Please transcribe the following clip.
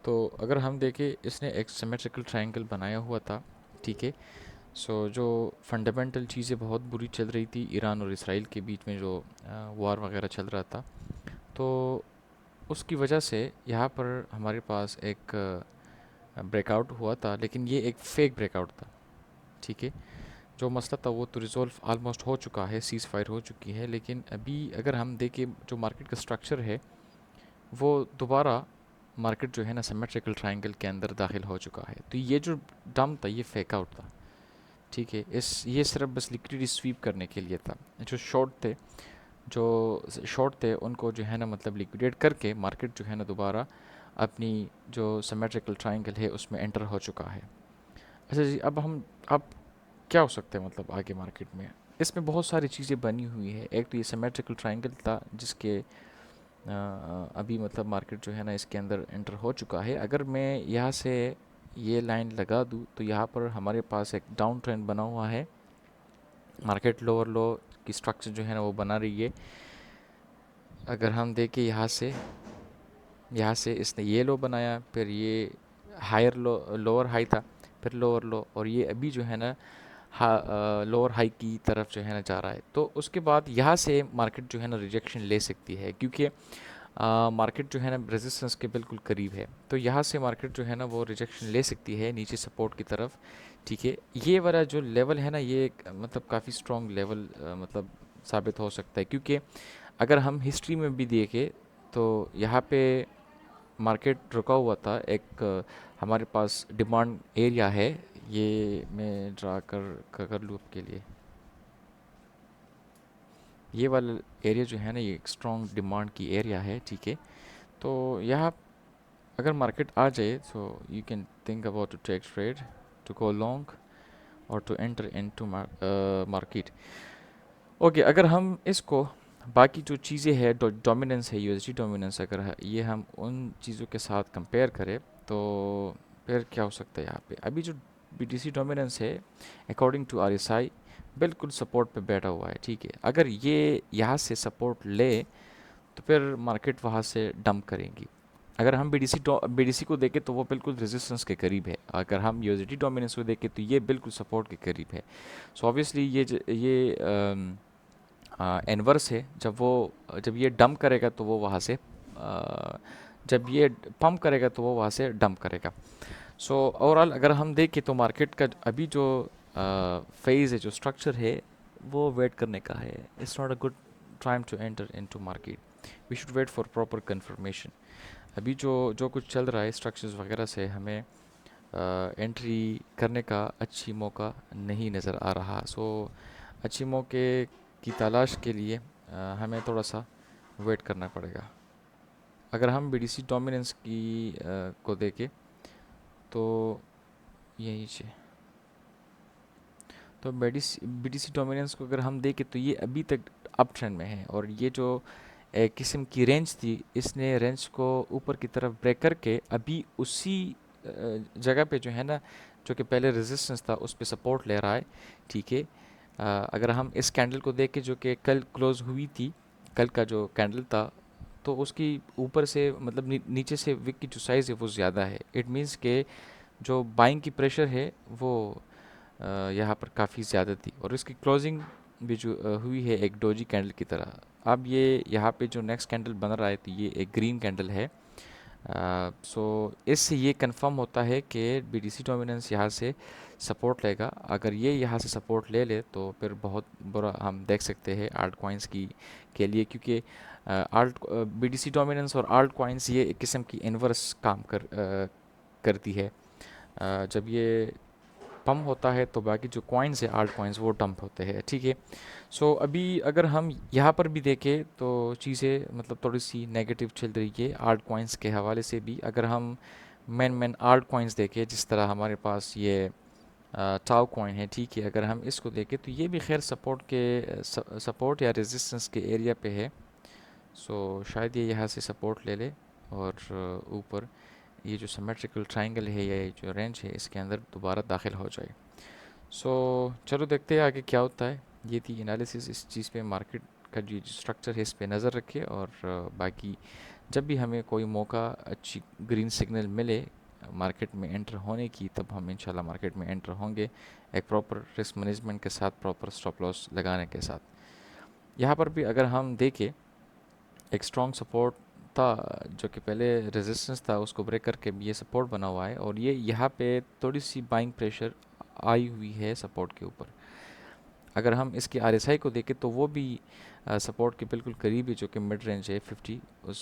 तो अगर हम देखें, इसने एक सिमेट्रिकल ट्रायंगल बनाया हुआ था, ठीक है। सो जो फंडामेंटल चीज़ें बहुत बुरी चल रही थी ईरान और इसराइल के बीच में, जो वार वगैरह चल रहा था, तो उसकी वजह से यहाँ पर हमारे पास एक ब्रेकआउट हुआ था, लेकिन ये एक फेक ब्रेकआउट था, ठीक है। जो मसला था वो तो रिजॉल्व ऑलमोस्ट हो चुका है, सीज़ फायर हो चुकी है, लेकिन अभी अगर हम देखें जो मार्केट का स्ट्रक्चर है, वो दोबारा मार्केट जो है ना सिमेट्रिकल ट्रायंगल के अंदर दाखिल हो चुका है। तो ये जो डम था ये फेक आउट था, ठीक है। इस ये सिर्फ बस लिक्विडिटी स्वीप करने के लिए था। जो शॉर्ट थे उनको जो है ना मतलब लिक्विडेट करके मार्केट जो है ना दोबारा अपनी जो सिमेट्रिकल ट्रायंगल है उसमें एंटर हो चुका है। अच्छा जी, अब क्या हो सकता है मतलब आगे मार्केट में? इसमें बहुत सारी चीज़ें बनी हुई है। एक तो ये सिमेट्रिकल ट्रायंगल था जिसके अभी मतलब मार्केट जो है ना इसके अंदर एंटर हो चुका है। अगर मैं यहाँ से ये लाइन लगा दूँ तो यहाँ पर हमारे पास एक डाउन ट्रेंड बना हुआ है। मार्केट लोअर लो की स्ट्रक्चर जो है ना वो बना रही है। अगर हम देखें यहाँ से इसने ये लो बनाया, फिर ये हायर लो, लोअर हाई था, फिर लोअर लो, और ये अभी जो है ना लोअर हाई की तरफ जो है ना जा रहा है। तो उसके बाद यहाँ से मार्केट जो है ना रिजेक्शन ले सकती है, क्योंकि मार्केट जो है ना रेजिस्टेंस के बिल्कुल करीब है। तो यहाँ से मार्केट जो है ना वो रिजेक्शन ले सकती है नीचे सपोर्ट की तरफ, ठीक है। ये वाला जो लेवल है ना ये मतलब काफ़ी स्ट्रॉन्ग लेवल मतलब साबित हो सकता है, क्योंकि अगर हम हिस्ट्री में भी देखें तो यहाँ पे मार्केट रुका हुआ था। एक हमारे पास डिमांड एरिया है, ये मैं ड्रा कर लूँ आपके लिए। ये वाला एरिया जो है ना ये एक स्ट्रॉन्ग डिमांड की एरिया है, ठीक है। तो यहाँ अगर मार्केट आ जाए तो you can think about to take trade, to go long, और to enter into market. Okay, अगर हम इसको बाकी जो चीज़ें हैं, डोमिनेंस है, यूएसडी डोमिनेंस, अगर ये हम उन चीज़ों के साथ कंपेयर करें तो फिर क्या हो सकता है यहाँ पे? अभी जो बीटीसी डोमिनेंस है अकॉर्डिंग टू आरएसआई बिल्कुल सपोर्ट पे बैठा हुआ है, ठीक है। अगर ये यहाँ से सपोर्ट ले तो फिर मार्केट वहाँ से डंप करेंगी। अगर हम बीडीसी को देखें तो वो बिल्कुल रेजिस्टेंस के करीब है। अगर हम यूएसडी डोमिनेंस को देखें तो ये बिल्कुल सपोर्ट के करीब है। सो ऑब्वियसली ये इन्वर्स है। जब ये डंप करेगा तो वो वहाँ से जब ये पंप करेगा तो वो वहाँ से डंप करेगा। सो ओवरऑल अगर हम देखें तो मार्केट का अभी जो फेज है, जो स्ट्रक्चर है, वो वेट करने का है। It's not a good time to enter into market. We should wait for proper confirmation. अभी जो जो कुछ चल रहा है स्ट्रक्चर्स वगैरह से हमें एंट्री करने का अच्छी मौका नहीं नज़र आ रहा। सो अच्छी मौके की तलाश के लिए हमें थोड़ा सा वेट करना पड़ेगा। अगर हम बीडीसी डोमिनेंस को देखें तो यहीं से तो बीडीसी डोमिनेंस को अगर हम देखें तो ये अभी तक अप ट्रेंड में है, और ये जो एक किस्म की रेंज थी, इसने रेंज को ऊपर की तरफ ब्रेक करके अभी उसी जगह पे जो है ना, जो कि पहले रेजिस्टेंस था, उस पे सपोर्ट ले रहा है, ठीक है। अगर हम इस कैंडल को देखें जो कि कल क्लोज हुई थी, कल का जो कैंडल था, तो उसकी ऊपर से मतलब नीचे से विक की जो साइज़ है वो ज़्यादा है। इट मीन्स के जो बाइंग की प्रेशर है वो यहाँ पर काफ़ी ज़्यादा थी, और इसकी क्लोजिंग भी जो हुई है एक डोजी कैंडल की तरह। अब ये यहाँ पे जो नेक्स्ट कैंडल बन रहा है तो ये एक ग्रीन कैंडल है। सो इससे ये कंफर्म होता है कि बीडीसी डोमिनेंस यहाँ से सपोर्ट लेगा। अगर ये यहाँ से सपोर्ट ले ले तो फिर बहुत बुरा हम देख सकते हैं आल्ट कॉइन्स की के लिए, क्योंकि आल्ट बीडीसी डोमिनेंस और आल्ट कॉइन्स ये एक किस्म की इन्वर्स काम करती है। जब ये पम्प होता है तो बाकी जो कॉइन्स है आल्ट कॉइन्स वो डंप होते हैं, ठीक है। सो अभी अगर हम यहाँ पर भी देखें तो चीज़ें मतलब थोड़ी सी नेगेटिव चल रही है आल्ट कॉइन्स के हवाले से भी। अगर हम मेन आल्ट कॉइन्स देखें, जिस तरह हमारे पास ये टाउ कॉइन है, ठीक है, अगर हम इसको देखें तो ये भी खैर सपोर्ट या रेजिस्टेंस के एरिया पे है। सो शायद ये यहाँ से सपोर्ट ले ले और ऊपर ये जो सिमेट्रिकल ट्रायंगल है या ये जो रेंज है इसके अंदर दोबारा दाखिल हो जाए। सो चलो देखते हैं आगे क्या होता है। ये थी एनालिसिस इस चीज़ पे, मार्केट का जो स्ट्रक्चर है इस पे नज़र रखिए, और बाकी जब भी हमें कोई मौका, अच्छी ग्रीन सिग्नल मिले मार्केट में एंटर होने की, तब हम इंशाल्लाह मार्केट में एंटर होंगे, एक प्रॉपर रिस्क मैनेजमेंट के साथ, प्रॉपर स्टॉप लॉस लगाने के साथ। यहाँ पर भी अगर हम देखें, एक स्ट्रॉन्ग सपोर्ट था, जो कि पहले रेजिस्टेंस था, उसको ब्रेक करके भी ये सपोर्ट बना हुआ है, और ये यहाँ पे थोड़ी सी बाइंग प्रेशर आई हुई है सपोर्ट के ऊपर। अगर हम इसकी आरएसआई को देखें तो वो भी सपोर्ट के बिल्कुल करीब है, जो कि मिड रेंज है 50, उस